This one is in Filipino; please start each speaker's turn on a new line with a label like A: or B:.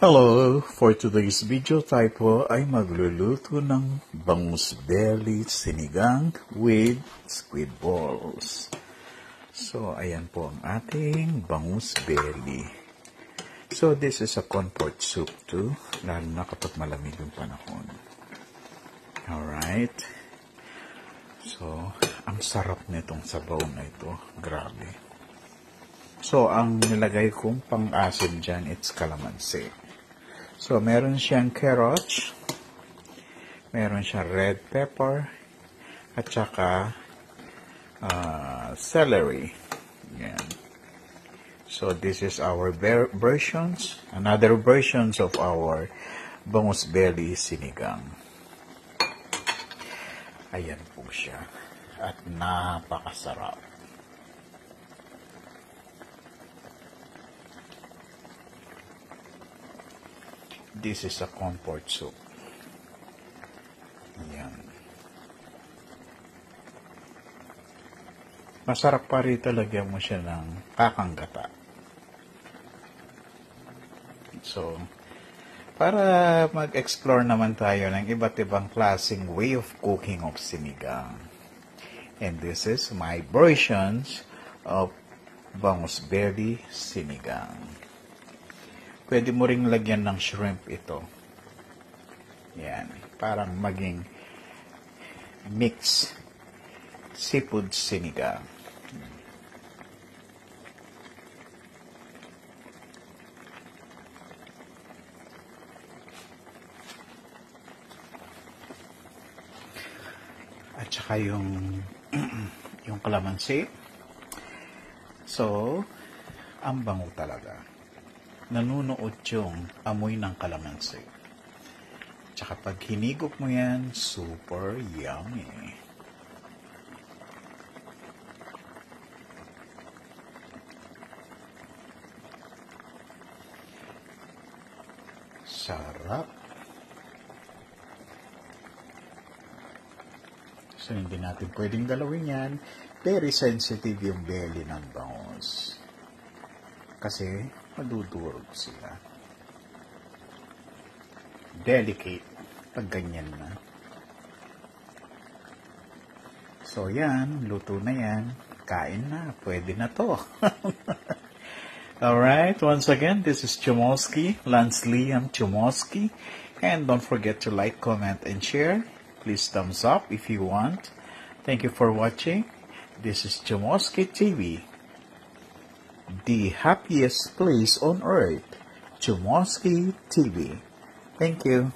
A: Hello! For today's video tayo po ay magluluto ng bangus belly sinigang with squid balls. So, ayan po ang ating bangus belly. So, this is a comfort soup too, lalo na kapag malamig yung panahon. Alright. So, ang sarap nitong sabaw na ito. Grabe. So, ang nilagay kong pang-asim dyan, it's calamansi. So, meron siyang carrots, meron siyang red pepper, at saka celery. Yan. So, this is our versions, another versions of our bangus belly sinigang. Ayan po siya. At napakasarap. This is a comfort soup. Ayan. Masarap pa rito, lagyan mo siya ng kakanggata. So, para mag-explore naman tayo ng iba't ibang klaseng way of cooking of sinigang. And this is my versions of bangus belly sinigang. Pwede mo ring lagyan ng shrimp ito. Yan. Parang maging mix seafood sinigang. At saka yung kalamansi. So, ang bango talaga. Nanunuot yung amoy ng kalamansi. Tsaka pag hinigop mo yan, super yummy. Sarap. So, hindi natin pwedeng galawin yan. Very sensitive yung belly ng bangus. Kasi, madudurog sila. Delicate pag ganyan na. So, yan. Luto na yan. Kain na. Pwede na to. Alright. Once again, this is Chomosky. Lance Liam Chomosky. And don't forget to like, comment, and share. Please thumbs up if you want. Thank you for watching. This is Chomosky TV. The happiest place on earth, Chomosky TV. Thank you.